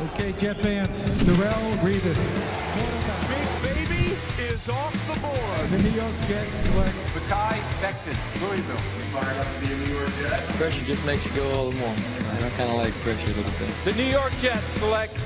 Okay, Jet fans, Darrell Revis. Big Baby is off the board. The New York Jets select Makai Becton, Louisville. Fired up to be a New York Jet. Pressure just makes you go all the more. I kind of like pressure a little bit. The New York Jets select.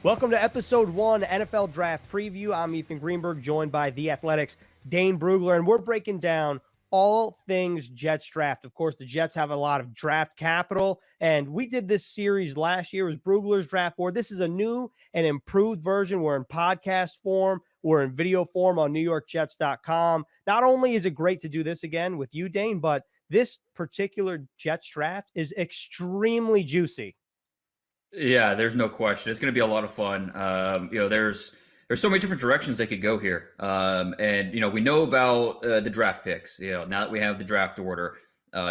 Welcome to Episode 1, NFL Draft Preview. I'm Ethan Greenberg, joined by The Athletic's Dane Brugler, and we're breaking down all things Jets draft. Of course, the Jets have a lot of draft capital, and we did this series last year. It was Brugler's draft board. This is a new and improved version. We're in podcast form. We're in video form on NewYorkJets.com. Not only is it great to do this again with you, Dane, but this particular Jets draft is extremely juicy. Yeah, there's no question. It's going to be a lot of fun. There's so many different directions they could go here. We know about the draft picks. Now that we have the draft order,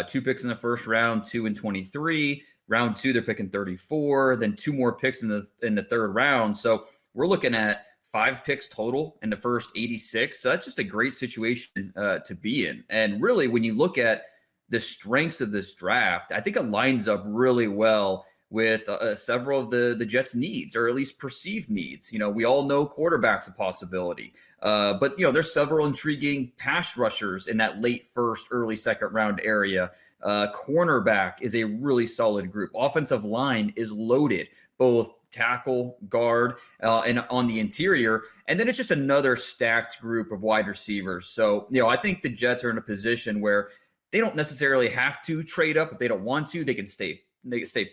2 picks in the first round, 2 in 23. Round 2, they're picking 34. Then 2 more picks in the third round. So we're looking at 5 picks total in the first 86. So that's just a great situation to be in. And really, when you look at the strengths of this draft, I think it lines up really well with several of the Jets' needs, or at least perceived needs. We all know quarterback's a possibility, but there's several intriguing pass rushers in that late first, early second round area. Cornerback is a really solid group. Offensive line is loaded, both tackle, guard, and on the interior. And then it's just another stacked group of wide receivers. So, I think the Jets are in a position where they don't necessarily have to trade up if they don't want to. They can stay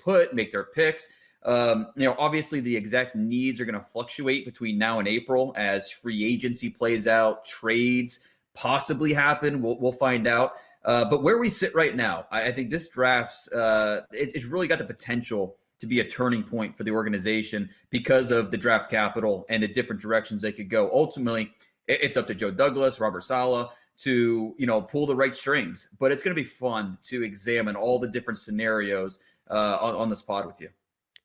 put, make their picks. Obviously the exact needs are going to fluctuate between now and April as free agency plays out, trades possibly happen. We'll find out. But where we sit right now, I think this draft's it's really got the potential to be a turning point for the organization because of the draft capital and the different directions they could go. Ultimately, it's up to Joe Douglas, Robert Saleh to pull the right strings. But it's going to be fun to examine all the different scenarios on the spot with you.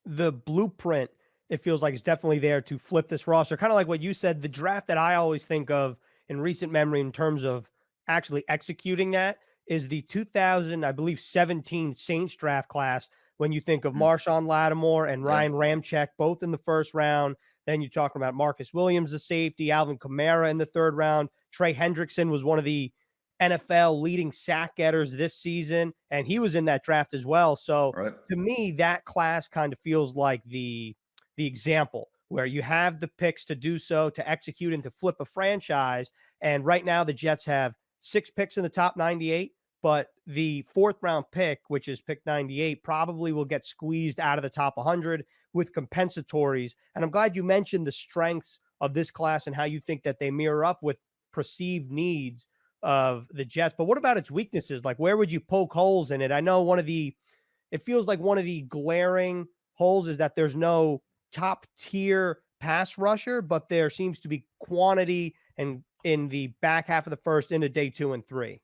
The blueprint, it feels like, is definitely there to flip this roster. Kind of like what you said, the draft that I always think of in recent memory in terms of actually executing that is the 2017 Saints draft class. When you think of Marshawn Lattimore and Ryan Ramczyk, both in the first round, then you're talking about Marcus Williams, the safety, Alvin Kamara in the third round. Trey Hendrickson was one of the NFL leading sack getters this season, and he was in that draft as well. So to me, that class kind of feels like the example where you have the picks to do so, to execute and to flip a franchise. And right now the Jets have 6 picks in the top 98, but the 4th round pick, which is pick 98, probably will get squeezed out of the top 100 with compensatories. And I'm glad you mentioned the strengths of this class and how you think that they mirror up with perceived needs of the Jets. But what about its weaknesses? Like, where would you poke holes in it? I know it feels like one of the glaring holes is that there's no top tier pass rusher, but there seems to be quantity and in the back half of the first into day 2 and 3.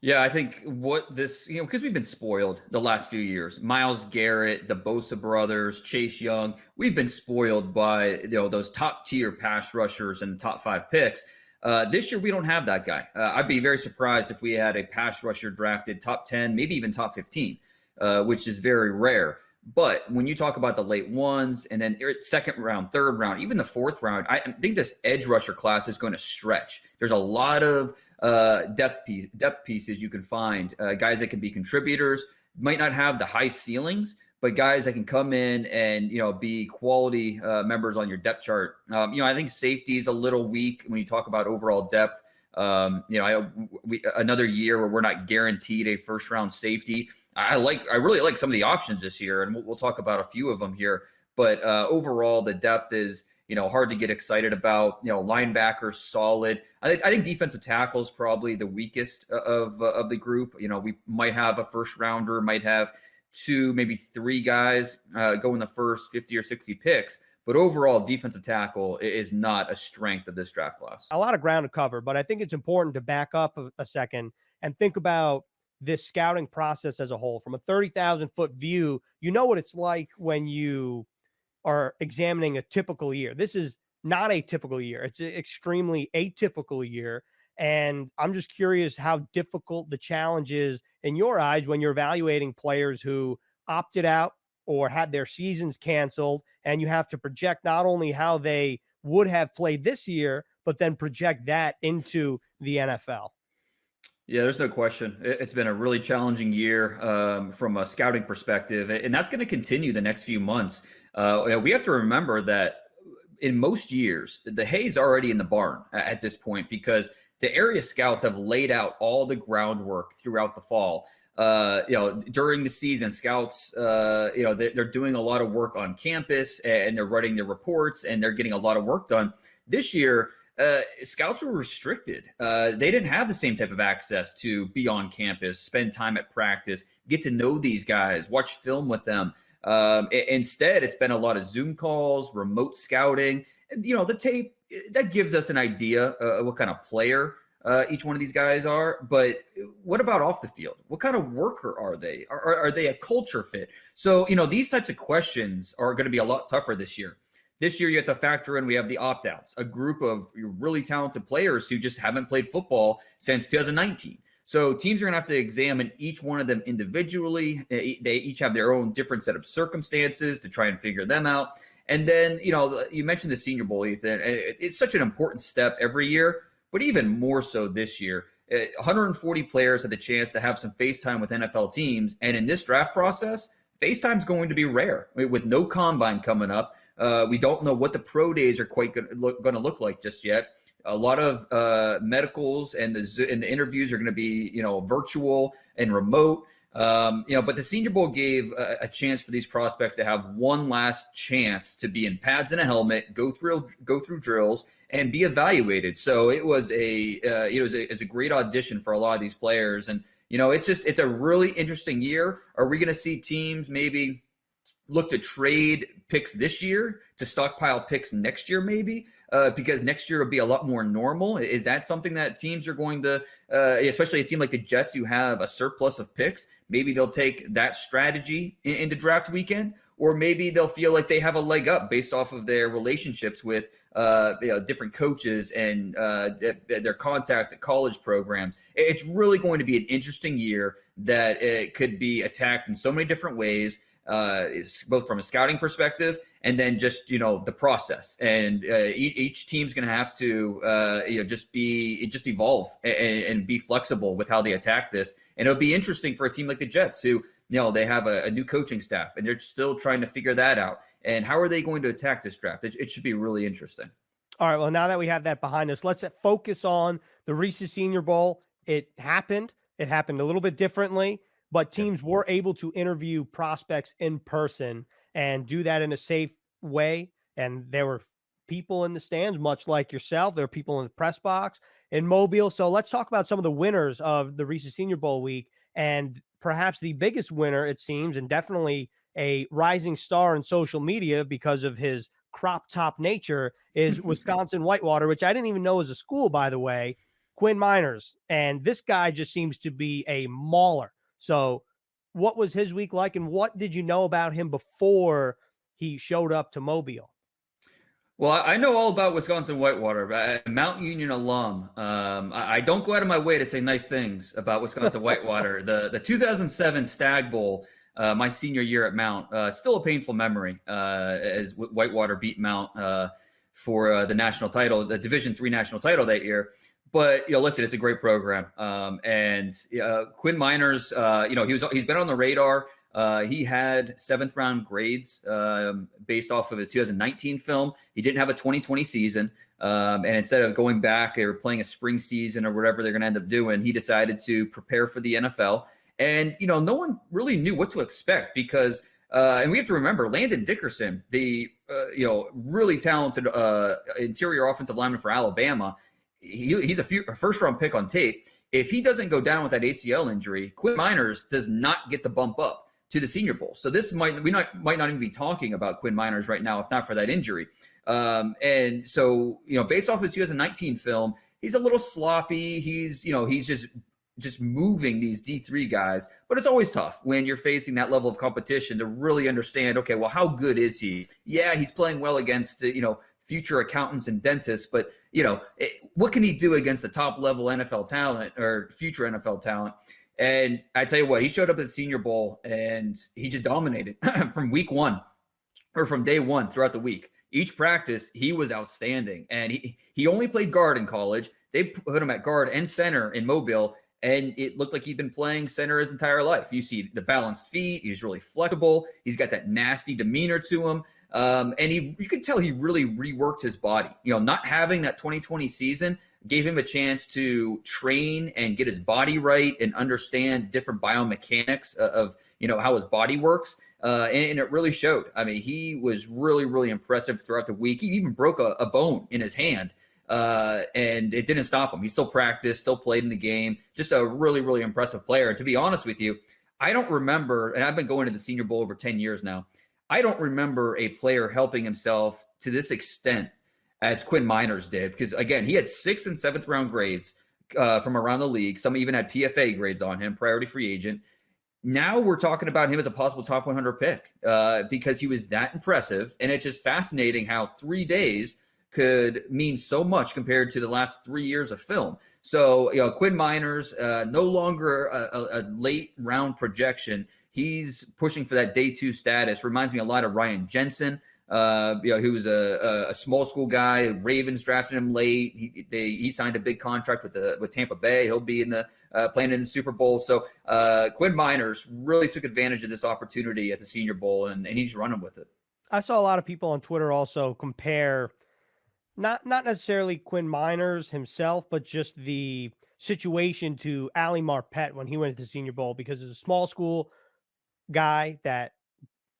Yeah, I think what this, because we've been spoiled the last few years. Myles Garrett, the Bosa brothers, Chase Young, we've been spoiled by those top tier pass rushers and top 5 picks. This year, we don't have that guy. I'd be very surprised if we had a pass rusher drafted top 10, maybe even top 15, which is very rare. But when you talk about the late ones and then second round, third round, even the 4th round, I think this edge rusher class is going to stretch. There's a lot of depth pieces you can find, guys that can be contributors, might not have the high ceilings, but guys that can come in and, be quality members on your depth chart. I think safety is a little weak when you talk about overall depth. Another year where we're not guaranteed a first round safety. I really like some of the options this year, and we'll talk about a few of them here. But overall, the depth is, hard to get excited about. Linebackers solid. I think defensive tackle is probably the weakest of the group. We might have a first rounder, might have 2, maybe 3 guys go in the first 50 or 60 picks. But overall, defensive tackle is not a strength of this draft class. A lot of ground to cover, but I think it's important to back up a second and think about this scouting process as a whole. From a 30,000-foot view, you know what it's like when you are examining a typical year. This is not a typical year. It's an extremely atypical year. And I'm just curious how difficult the challenge is in your eyes when you're evaluating players who opted out or had their seasons canceled, and you have to project not only how they would have played this year, but then project that into the NFL. Yeah, there's no question. It's been a really challenging year from a scouting perspective, and that's going to continue the next few months. We have to remember that in most years, the hay's already in the barn at this point because the area scouts have laid out all the groundwork throughout the fall. During the season, scouts, they're doing a lot of work on campus and they're writing their reports and they're getting a lot of work done. This year, scouts were restricted. They didn't have the same type of access to be on campus, spend time at practice, get to know these guys, watch film with them. Instead, it's been a lot of Zoom calls, remote scouting, and the tape that gives us an idea of what kind of player each one of these guys are. But what about off the field? What kind of worker are they? Are they a culture fit? So, these types of questions are going to be a lot tougher this year. This year, you have to factor in, we have the opt-outs, a group of really talented players who just haven't played football since 2019. So teams are going to have to examine each one of them individually. They each have their own different set of circumstances to try and figure them out. And then, you mentioned the Senior Bowl, Ethan. It's such an important step every year, but even more so this year. 140 players had the chance to have some face time with NFL teams. And in this draft process, face time is going to be rare. With no combine coming up, we don't know what the pro days are quite going to look like just yet. A lot of medicals and the interviews are going to be, virtual and remote. But the Senior Bowl gave a chance for these prospects to have one last chance to be in pads and a helmet, go through drills, and be evaluated. So it was a great audition for a lot of these players. And it's a really interesting year. Are we going to see teams maybe look to trade picks this year to stockpile picks next year, maybe? Because next year will be a lot more normal. Is that something that teams are going to, especially a team like the Jets who have a surplus of picks, maybe they'll take that strategy into draft weekend, or maybe they'll feel like they have a leg up based off of their relationships with different coaches and their contacts at college programs. It's really going to be an interesting year that it could be attacked in so many different ways. Both from a scouting perspective and then just, the process. And each team's going to have to, just evolve and be flexible with how they attack this. And it'll be interesting for a team like the Jets who, they have a new coaching staff and they're still trying to figure that out. And how are they going to attack this draft? It should be really interesting. All right. Well, now that we have that behind us, let's focus on the Reese's Senior Bowl. It happened a little bit differently, but teams were able to interview prospects in person and do that in a safe way. And there were people in the stands, much like yourself. There were people in the press box in Mobile. So let's talk about some of the winners of the Reese's Senior Bowl week. And perhaps the biggest winner, it seems, and definitely a rising star in social media because of his crop top nature, is Wisconsin Whitewater, which I didn't even know was a school, by the way, Quinn Miners. And this guy just seems to be a mauler. So what was his week like, and what did you know about him before he showed up to Mobile? Well, I know all about Wisconsin Whitewater. I'm a Mount Union alum. I don't go out of my way to say nice things about Wisconsin Whitewater. The 2007 Stag Bowl, my senior year at Mount, still a painful memory as Whitewater beat Mount for the national title, the Division III national title that year. But, listen, it's a great program. And Quinn Miners, he's been on the radar. He had 7th round grades based off of his 2019 film. He didn't have a 2020 season. And instead of going back or playing a spring season or whatever they're going to end up doing, he decided to prepare for the NFL. And, no one really knew what to expect because, and we have to remember, Landon Dickerson, the, really talented interior offensive lineman for Alabama, he's a first-round pick on tape. If he doesn't go down with that ACL injury, Quinn Miners does not get the bump up to the Senior Bowl. So this might not even be talking about Quinn Miners right now, if not for that injury. And so, based off his 2019 film, he's a little sloppy. He's just moving these D3 guys. But it's always tough when you're facing that level of competition to really understand, okay, well, how good is he? Yeah, he's playing well against, future accountants and dentists, but what can he do against the top level NFL talent or future NFL talent? And I tell you what, he showed up at the Senior Bowl and he just dominated from week one or from day one throughout the week. Each practice, he was outstanding. And he only played guard in college. They put him at guard and center in Mobile, and it looked like he'd been playing center his entire life. You see the balanced feet. He's really flexible. He's got that nasty demeanor to him. And you could tell he really reworked his body. Not having that 2020 season gave him a chance to train and get his body right and understand different biomechanics of how his body works. And it really showed. I mean, he was really, really impressive throughout the week. He even broke a bone in his hand. And it didn't stop him. He still practiced, still played in the game. Just a really, really impressive player. And to be honest with you, I don't remember, and I've been going to the Senior Bowl over 10 years now, I don't remember a player helping himself to this extent as Quinn Miners did. Because, again, he had 6th and 7th round grades from around the league. Some even had PFA grades on him, priority free agent. Now we're talking about him as a possible top 100 pick because he was that impressive. And it's just fascinating how 3 days could mean so much compared to the last 3 years of film. So, Quinn Miners, no longer a late round projection. He's pushing for that day 2 status. Reminds me a lot of Ryan Jensen, who was a small school guy. Ravens drafted him late. He signed a big contract with Tampa Bay. He'll be in the playing in the Super Bowl. So Quinn Miners really took advantage of this opportunity at the Senior Bowl, and he's running with it. I saw a lot of people on Twitter also compare not necessarily Quinn Miners himself, but just the situation to Ali Marpet when he went to the Senior Bowl, because it's a small school guy that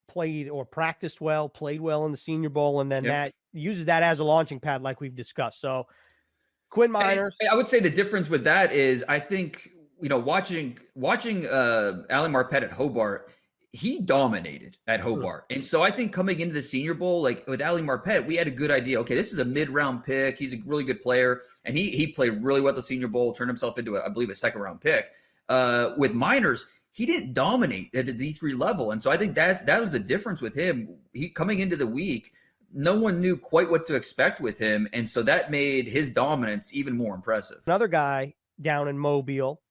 played or practiced well, played well in the Senior Bowl, and then that uses that as a launching pad like we've discussed. So Quinn Miners. I would say the difference with that is I think, watching Ali Marpet at Hobart, he dominated at Hobart. And so I think coming into the Senior Bowl, like with Ali Marpet, we had a good idea. Okay, this is a mid-round pick. He's a really good player. And he played really well at the Senior Bowl, turned himself into, I believe, a second-round pick. With Miners, he didn't dominate at the D3 level. And so I think that was the difference with him. He coming into the week, no one knew quite what to expect with him. And so that made his dominance even more impressive. Another guy down in Mobile,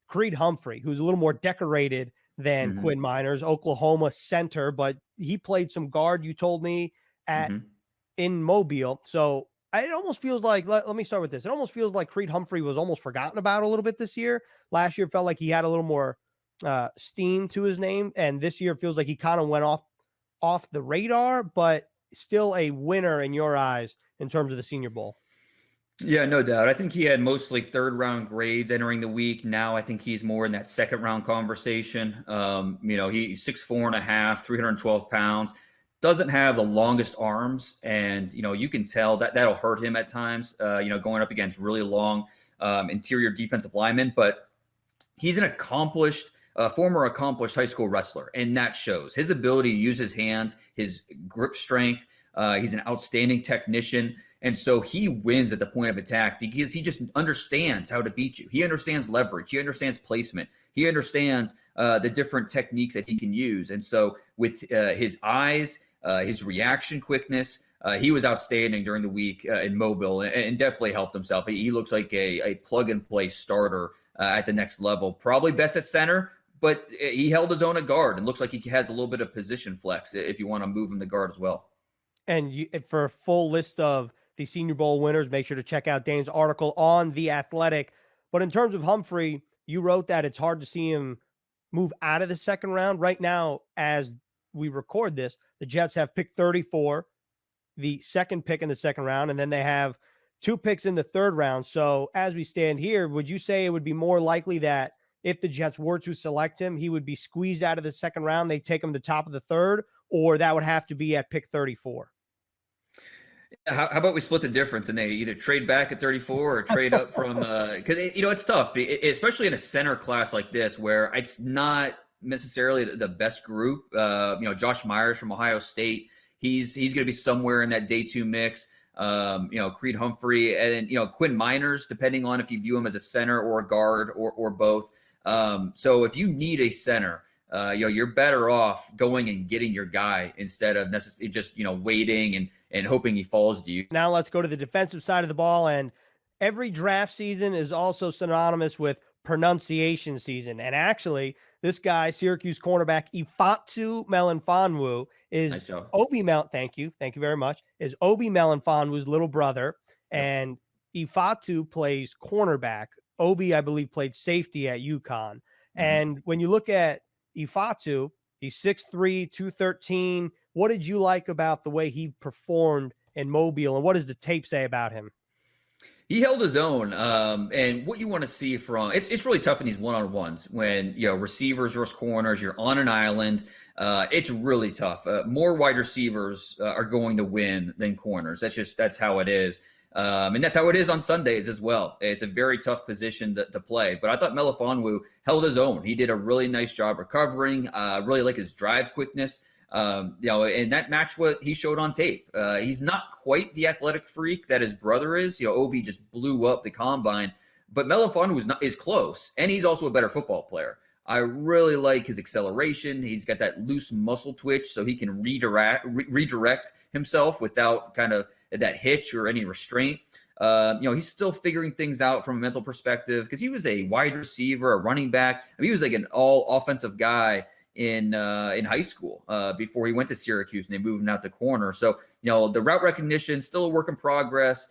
Creed Humphrey, who's a little more decorated than Quinn Miners, Oklahoma center, but he played some guard, you told me, in Mobile. So it almost feels like, let me start with this. It almost feels like Creed Humphrey was almost forgotten about a little bit this year. Last year felt like he had a little more steam to his name, and this year it feels like he kind of went off the radar, but still a winner in your eyes in terms of the Senior Bowl. Yeah, no doubt. I think he had mostly 3rd round grades entering the week. Now I think he's more in that 2nd round conversation. He's 6'4.5", 312 pounds, doesn't have the longest arms. And, you can tell that'll hurt him at times, going up against really long interior defensive linemen. But he's an former accomplished high school wrestler, and that shows his ability to use his hands, his grip strength. He's an outstanding technician. And so he wins at the point of attack because he just understands how to beat you. He understands leverage. He understands placement. He understands the different techniques that he can use. And so with his eyes, his reaction quickness, he was outstanding during the week in Mobile and definitely helped himself. He looks like a plug-and-play starter at the next level. Probably best at center, but he held his own at guard and looks like he has a little bit of position flex if you want to move him to guard as well. And for a full list of the Senior Bowl winners, make sure to check out Dane's article on The Athletic. But in terms of Humphrey, you wrote that it's hard to see him move out of the 2nd round. Right now, as we record this, the Jets have pick 34, the 2nd pick in the 2nd round, and then they have 2 picks in the 3rd round. So as we stand here, would you say it would be more likely that if the Jets were to select him, he would be squeezed out of the 2nd round, they'd take him to the top of the 3rd, or that would have to be at pick 34? How about we split the difference and they either trade back at 34 or trade up from because it's tough, especially in a center class like this where it's not necessarily the best group. Josh Myers from Ohio State, he's going to be somewhere in that day 2 mix. Creed Humphrey and Quinn Miners, depending on if you view him as a center or a guard or both. So if you need a center, you're better off going and getting your guy instead of necessarily just waiting and hoping he falls to you. Now let's go to the defensive side of the ball, and every draft season is also synonymous with pronunciation season. And actually, this guy, Syracuse cornerback Ifeatu Melifonwu, is Nice job. Thank you very much. Is Obi Melifonwu's little brother, and Ifeatu plays cornerback. Obi, I believe, played safety at UConn. And when you look at Ifeatu, he's 6'3", 213. What did you like about the way he performed in Mobile, and what does the tape say about him? He held his own, and what you want to see from it's really tough in these one-on-ones when receivers versus corners. You're on an island. It's really tough. More wide receivers are going to win than corners. That's how it is, and that's how it is on Sundays as well. It's a very tough position to play. But I thought Melifonwu held his own. He did a really nice job recovering. Really like his drive quickness. And that matched what he showed on tape. He's not quite the athletic freak that his brother is. Obi just blew up the combine, but Melifonwu is close, and he's also a better football player. I really like his acceleration. He's got that loose muscle twitch, so he can redirect himself without kind of that hitch or any restraint. He's still figuring things out from a mental perspective because he was a wide receiver, a running back. He was like an all offensive guy in high school before he went to Syracuse and they moved him out to corner. So, the route recognition, still a work in progress.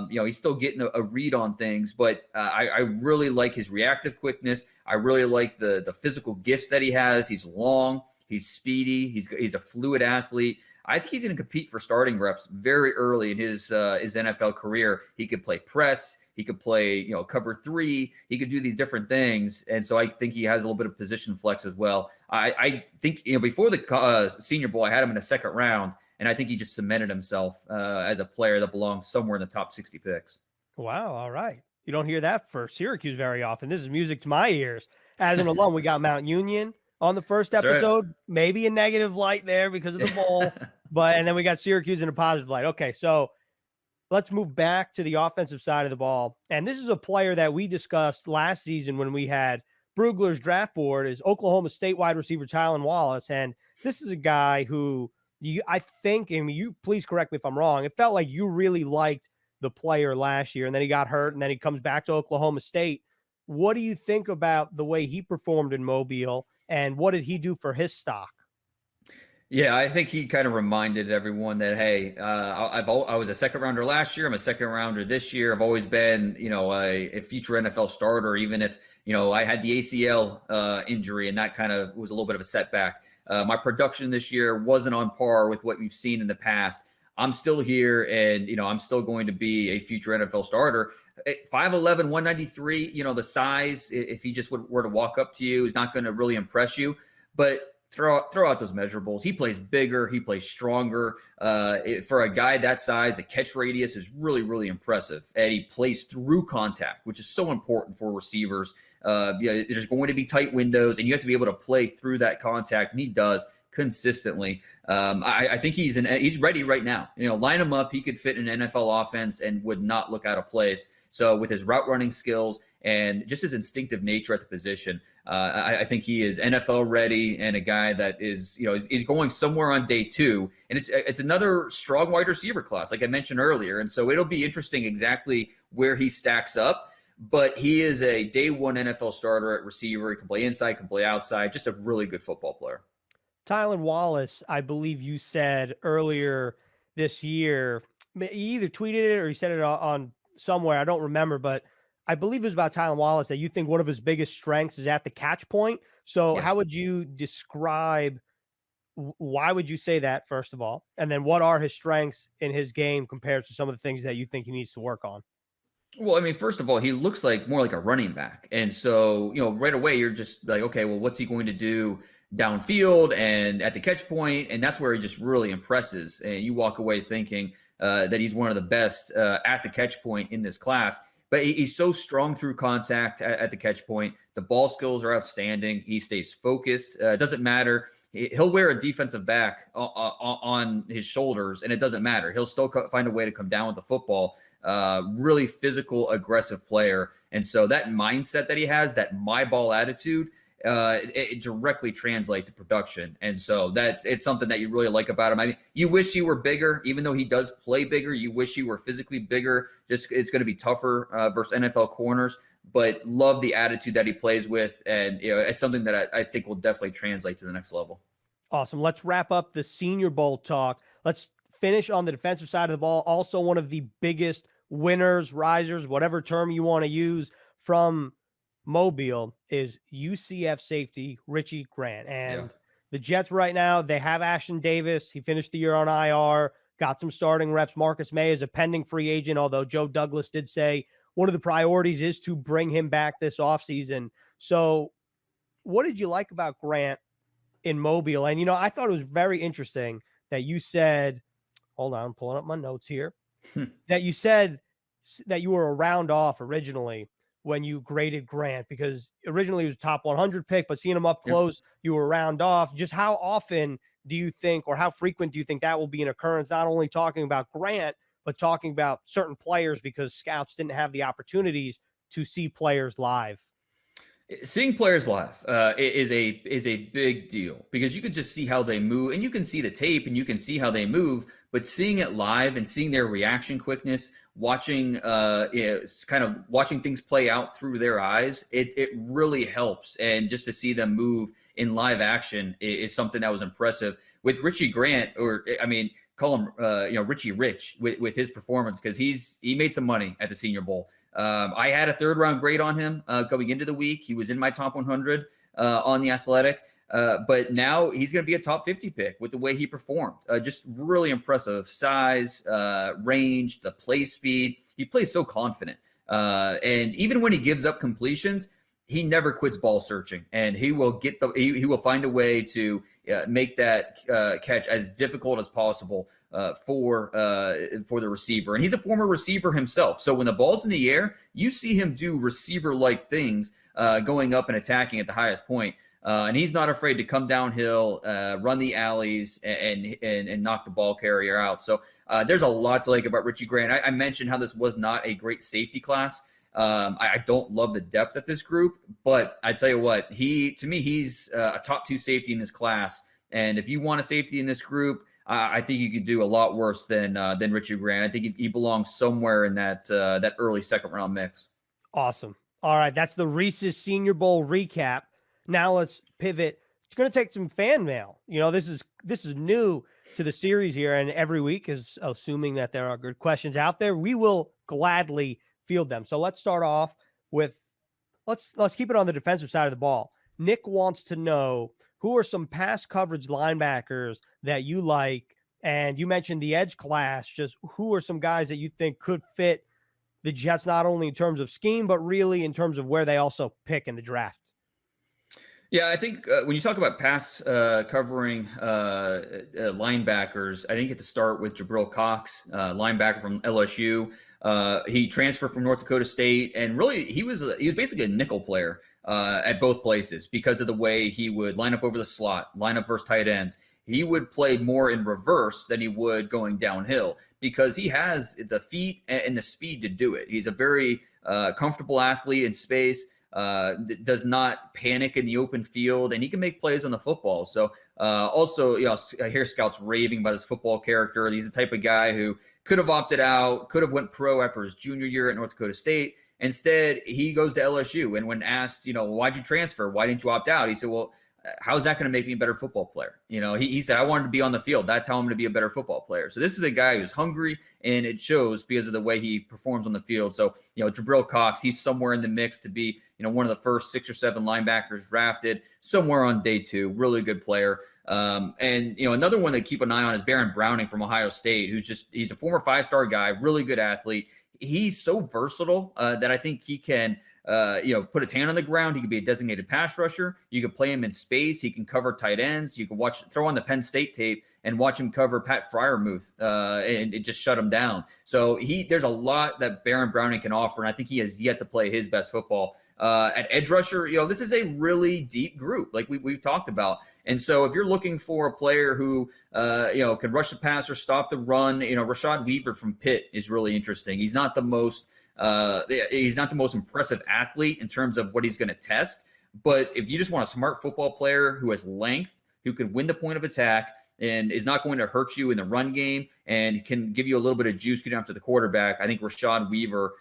He's still getting a read on things, but I really like his reactive quickness. I really like the physical gifts that he has. He's long, he's speedy, he's a fluid athlete. I think he's going to compete for starting reps very early in his NFL career. He could play press. He could play, cover 3. He could do these different things. And so I think he has a little bit of position flex as well. I think, before the Senior Bowl, I had him in the second round, and I think he just cemented himself as a player that belongs somewhere in the top 60 picks. Wow. All right. You don't hear that for Syracuse very often. This is music to my ears. As an alum, we got Mount Union on the first episode, right. Maybe a negative light there because of the bowl, and then we got Syracuse in a positive light. Okay. So let's move back to the offensive side of the ball. And this is a player that we discussed last season when we had Brugler's draft board, is Oklahoma State wide receiver Tylan Wallace. And this is a guy who I think, you please correct me if I'm wrong, it felt like you really liked the player last year, and then he got hurt, and then he comes back to Oklahoma State. What do you think about the way he performed in Mobile, and what did he do for his stock? Yeah, I think he kind of reminded everyone that, hey, I was a second rounder last year. I'm a second rounder this year. I've always been, a future NFL starter, even if, I had the ACL injury, and that kind of was a little bit of a setback. My production this year wasn't on par with what we've seen in the past. I'm still here, and, I'm still going to be a future NFL starter. 5'11", 193, the size, if he just were to walk up to you, is not going to really impress you. But throw out those measurables. He plays bigger. He plays stronger. For a guy that size, the catch radius is really, really impressive. And he plays through contact, which is so important for receivers. There's going to be tight windows, and you have to be able to play through that contact, and he does consistently. I think he's ready right now. Line him up. He could fit in an NFL offense and would not look out of place. So with his route running skills and just his instinctive nature at the position, I think he is NFL ready, and a guy that is going somewhere on day 2. And it's another strong wide receiver class, like I mentioned earlier. And so it'll be interesting exactly where he stacks up. But he is a day 1 NFL starter at receiver. He can play inside, can play outside. Just a really good football player. Tylan Wallace, I believe you said earlier this year, you either tweeted it or you said it on somewhere, I don't remember, but I believe it was about Tylan Wallace that you think one of his biggest strengths is at the catch point. So How would you describe, why would you say that, first of all? And then what are his strengths in his game compared to some of the things that you think he needs to work on? Well, first of all, he looks more like a running back. And so, right away, you're just like, okay, well, what's he going to do downfield and at the catch point? And that's where he just really impresses. And you walk away thinking that he's one of the best at the catch point in this class. But he's so strong through contact at the catch point. The ball skills are outstanding. He stays focused. It doesn't matter. He'll wear a defensive back on his shoulders, and it doesn't matter. He'll still find a way to come down with the football. Really physical, aggressive player. And so that mindset that he has, that my ball attitude, it directly translates to production. And so it's something that you really like about him. I mean, you wish he were bigger, even though he does play bigger. You wish he were physically bigger. Just it's going to be tougher versus NFL corners. But love the attitude that he plays with, and it's something that I think will definitely translate to the next level. Awesome. Let's wrap up the Senior Bowl talk. Let's finish on the defensive side of the ball. Also, one of the biggest winners, risers, whatever term you want to use, from Mobile is UCF safety Richie Grant. And the Jets right now, they have Ashton Davis. He finished the year on IR, got some starting reps. Marcus May is a pending free agent, although Joe Douglas did say one of the priorities is to bring him back this offseason. So what did you like about Grant in Mobile? And, I thought it was very interesting that you said, hold on, I'm pulling up my notes here, that you said that you were a round off originally when you graded Grant, because originally he was a top 100 pick, but seeing him up close, you were round off. Just how often do you think, or how frequent do you think that will be an occurrence? Not only talking about Grant, but talking about certain players, because scouts didn't have the opportunities to see players live. Seeing players live is a big deal, because you can just see how they move, and you can see the tape and you can see how they move, but seeing it live and seeing their reaction quickness, watching kind of watching things play out through their eyes, it really helps. And just to see them move in live action is something that was impressive with Richie Grant, or I mean, call him Richie Rich with his performance, because he made some money at the Senior Bowl. I had a 3rd round grade on him going into the week. He was in my top 100 on The Athletic, but now he's going to be a top 50 pick with the way he performed. Just really impressive size, range, the play speed. He plays so confident, and even when he gives up completions, he never quits ball searching, and he will he will find a way to make that catch as difficult as possible for the receiver. And he's a former receiver himself, so when the ball's in the air, you see him do receiver-like things, going up and attacking at the highest point. And he's not afraid to come downhill, run the alleys, and knock the ball carrier out. So there's a lot to like about Richie Grant. I mentioned how this was not a great safety class. I don't love the depth at this group, but I tell you what, to me, he's a top 2 safety in this class. And if you want a safety in this group, I think you could do a lot worse than Richie Grant. I think he belongs somewhere in that early 2nd round mix. Awesome. All right, that's the Reese's Senior Bowl recap. Now let's pivot. It's going to take some fan mail. This is new to the series here, and every week is assuming that there are good questions out there. We will gladly field them. So let's start off with let's keep it on the defensive side of the ball. Nick wants to know, who are some pass coverage linebackers that you like? And you mentioned the edge class. Just who are some guys that you think could fit the Jets, not only in terms of scheme, but really in terms of where they also pick in the draft? Yeah, I think when you talk about pass covering linebackers, I think you have to start with Jabril Cox, linebacker from LSU. He transferred from North Dakota State, and really he was basically a nickel player at both places because of the way he would line up over the slot, line up versus tight ends. He would play more in reverse than he would going downhill because he has the feet and the speed to do it. He's a very comfortable athlete in space. Does not panic in the open field, and he can make plays on the football. So also, I hear scouts raving about his football character. He's the type of guy who could have opted out, could have went pro after his junior year at North Dakota State. Instead, he goes to LSU, and when asked, why'd you transfer? Why didn't you opt out? He said, well, how's that going to make me a better football player? He said, I wanted to be on the field. That's how I'm going to be a better football player. So this is a guy who's hungry, and it shows because of the way he performs on the field. So, Jabril Cox, he's somewhere in the mix to be, one of the first 6 or 7 linebackers drafted, somewhere on day 2. Really good player. And another one to keep an eye on is Baron Browning from Ohio State, he's a former 5-star guy, really good athlete. He's so versatile that I think he can, put his hand on the ground. He could be a designated pass rusher. You could play him in space. He can cover tight ends. You can throw on the Penn State tape and watch him cover Pat Fryermuth and it just shut him down. So there's a lot that Baron Browning can offer, and I think he has yet to play his best football. At edge rusher, this is a really deep group, like we've talked about. And so if you're looking for a player who, can rush the passer, stop the run, Rashad Weaver from Pitt is really interesting. He's not the most impressive athlete in terms of what he's going to test, But if you just want a smart football player who has length, who can win the point of attack, and is not going to hurt you in the run game and can give you a little bit of juice getting after the quarterback, I think Rashad Weaver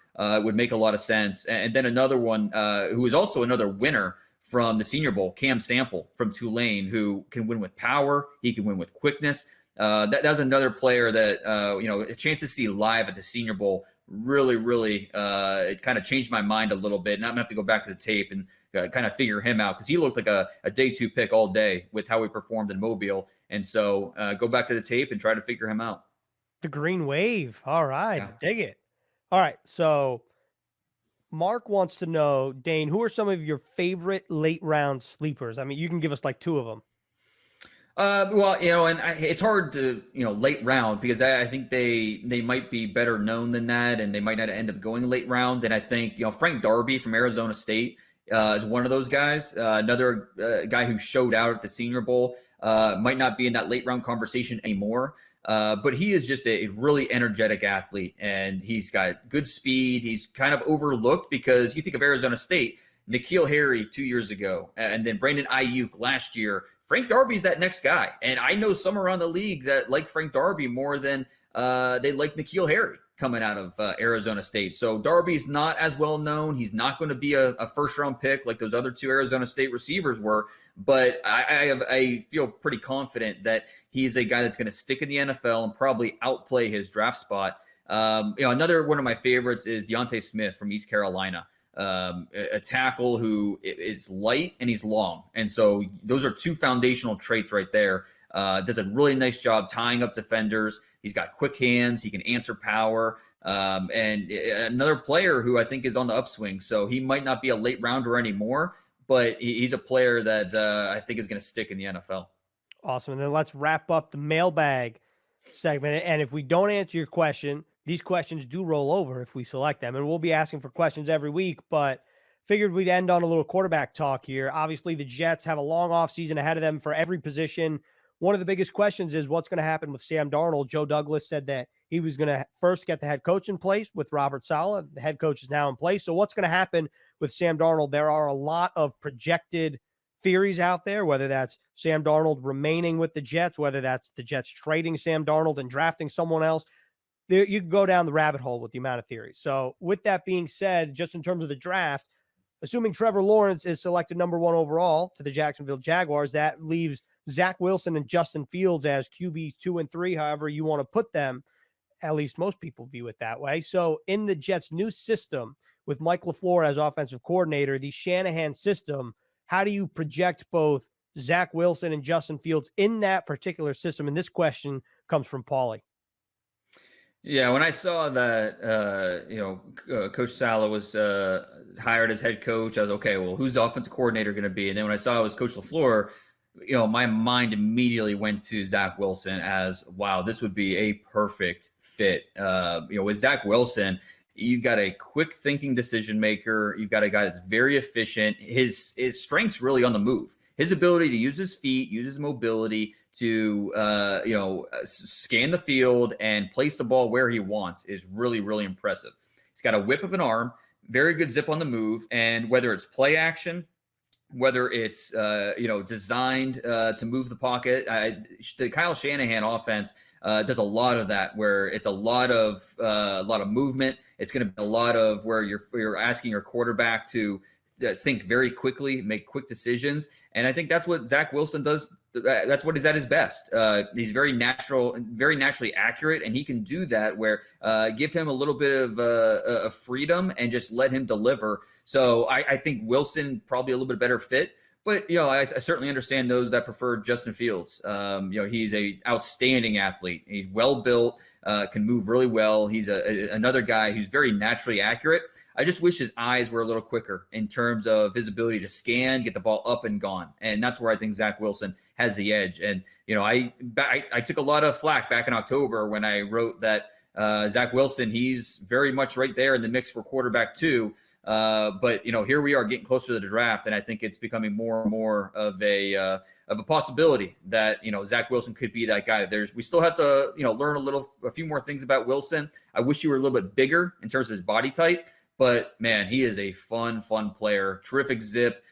would make a lot of sense. And then another one who is also another winner from the Senior Bowl, Cam Sample from Tulane, who can win with power. He can win with quickness. That was another player that, a chance to see live at the Senior Bowl really it kind of changed my mind a little bit. And I'm going to have to go back to the tape and kind of figure him out because he looked like a day 2 pick all day with how he performed in Mobile. And so go back to the tape and try to figure him out. The Green Wave. All right. Yeah. Dig it. All right. So Mark wants to know, Dane, who are some of your favorite late round sleepers? I mean, you can give us like 2 of them. It's hard to, late round because I think they might be better known than that, and they might not end up going late round. And I think, Frank Darby from Arizona State is one of those guys. Another guy who showed out at the Senior Bowl might not be in that late round conversation anymore. But he is just a really energetic athlete, and he's got good speed. He's kind of overlooked because you think of Arizona State, N'Keal Harry 2 years ago, and then Brandon Ayuk last year. Frank Darby's that next guy. And I know some around the league that like Frank Darby more than they like N'Keal Harry coming out of Arizona State. So Darby's not as well known. He's not going to be a first-round pick like those other 2 Arizona State receivers were. But I feel pretty confident that he's a guy that's going to stick in the NFL and probably outplay his draft spot. Another one of my favorites is Deontay Smith from East Carolina. A tackle who is light and he's long. And so those are 2 foundational traits right there. Does a really nice job tying up defenders. He's got quick hands. He can answer power. And another player who I think is on the upswing. So he might not be a late rounder anymore, but he's a player that I think is going to stick in the NFL. Awesome. And then let's wrap up the mailbag segment. And if we don't answer your question, these questions do roll over if we select them, and we'll be asking for questions every week, but figured we'd end on a little quarterback talk here. Obviously, the Jets have a long offseason ahead of them for every position. One of the biggest questions is what's going to happen with Sam Darnold. Joe Douglas said that he was going to first get the head coach in place with Robert Saleh. The head coach is now in place. So what's going to happen with Sam Darnold? There are a lot of projected theories out there, whether that's Sam Darnold remaining with the Jets, whether that's the Jets trading Sam Darnold and drafting someone else. You can go down the rabbit hole with the amount of theories. So with that being said, just in terms of the draft, assuming Trevor Lawrence is selected number 1 overall to the Jacksonville Jaguars, that leaves Zach Wilson and Justin Fields as QBs 2 and 3, however you want to put them. At least most people view it that way. So in the Jets' new system with Mike LaFleur as offensive coordinator, the Shanahan system, how do you project both Zach Wilson and Justin Fields in that particular system? And this question comes from Paulie. Yeah, when I saw that, Coach Saleh was hired as head coach, I was okay. Well, who's the offensive coordinator going to be? And then when I saw it was Coach LaFleur, my mind immediately went to Zach Wilson as, wow, this would be a perfect fit. With Zach Wilson, you've got a quick thinking decision maker. You've got a guy that's very efficient. His strength's really on the move. His ability to use his feet, use his mobility to, scan the field and place the ball where he wants is really, really impressive. He's got a whip of an arm, very good zip on the move. And whether it's play action, whether it's, designed to move the pocket, the Kyle Shanahan offense does a lot of that, where it's a lot of movement. It's going to be a lot of where you're asking your quarterback to think very quickly, make quick decisions. And I think that's what Zach Wilson does. That's what he's at his best. He's very naturally accurate, and he can do that where give him a little bit of freedom and just let him deliver. So I think Wilson probably a little bit better fit. But, I certainly understand those that prefer Justin Fields. He's a outstanding athlete. He's well built, can move really well. He's another guy who's very naturally accurate. I just wish his eyes were a little quicker in terms of his ability to scan, get the ball up and gone. And that's where I think Zach Wilson has the edge. And, I took a lot of flack back in October when I wrote that Zach Wilson, he's very much right there in the mix for quarterback 2. But here we are getting closer to the draft, and I think it's becoming more and more of a possibility that Zach Wilson could be that guy. We still have to learn a few more things about Wilson. I wish he were a little bit bigger in terms of his body type, but man, he is a fun player. Terrific zip.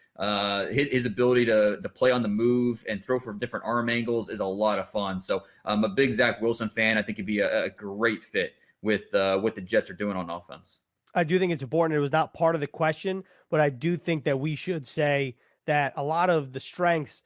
his ability to play on the move and throw from different arm angles is a lot of fun. So I'm a big Zach Wilson fan. I think he'd be a great fit with what the Jets are doing on offense. I do think it's important. It was not part of the question, but I do think that we should say that a lot of the strengths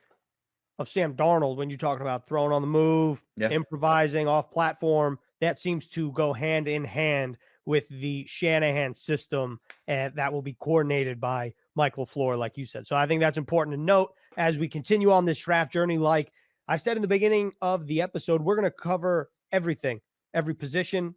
of Sam Darnold, when you're talking about throwing on the move, improvising off platform, that seems to go hand in hand with the Shanahan system, and that will be coordinated by Mike LaFleur, like you said. So I think that's important to note as we continue on this draft journey. Like I said in the beginning of the episode, we're going to cover everything, every position,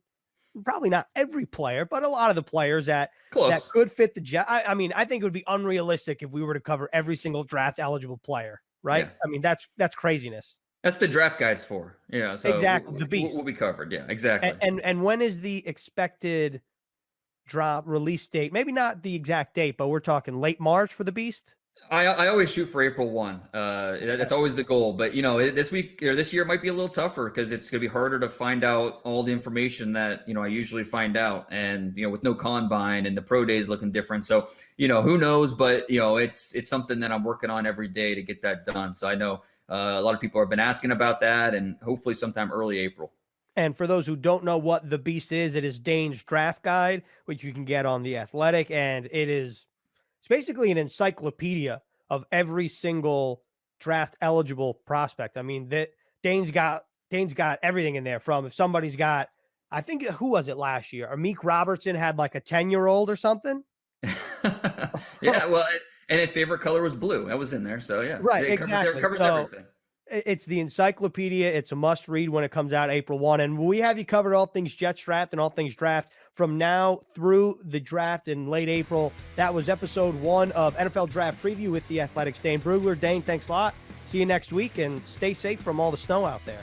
probably not every player, but a lot of the players that could fit the Jets. I mean, I think it would be unrealistic if we were to cover every single draft eligible player, right? Yeah. I mean, that's craziness. That's the draft guide's for. Yeah, so exactly. The beast will be covered. Yeah, exactly. And when is the expected drop release date? Maybe not the exact date, but we're talking late March for the beast. I always shoot for April 1. That's always the goal. But this week or this year might be a little tougher because it's going to be harder to find out all the information that I usually find out, and with no combine and the pro days looking different. So who knows? But it's something that I'm working on every day to get that done. So I know. A lot of people have been asking about that, and hopefully sometime early April. And for those who don't know what the beast is, it is Dane's draft guide, which you can get on The Athletic. And it's basically an encyclopedia of every single draft eligible prospect. I mean, Dane's got everything in there, from if somebody's got, I think, who was it last year? Amik Robertson had like a 10-year-old or something. Yeah, well, and his favorite color was blue. That was in there. So, yeah. Right, exactly. Covers everything. It's the encyclopedia. It's a must-read when it comes out April 1. And we have you covered all things Jets draft and all things draft from now through the draft in late April. That was episode 1 of NFL Draft Preview with The Athletic's Dane Brugler. Dane, thanks a lot. See you next week, and stay safe from all the snow out there.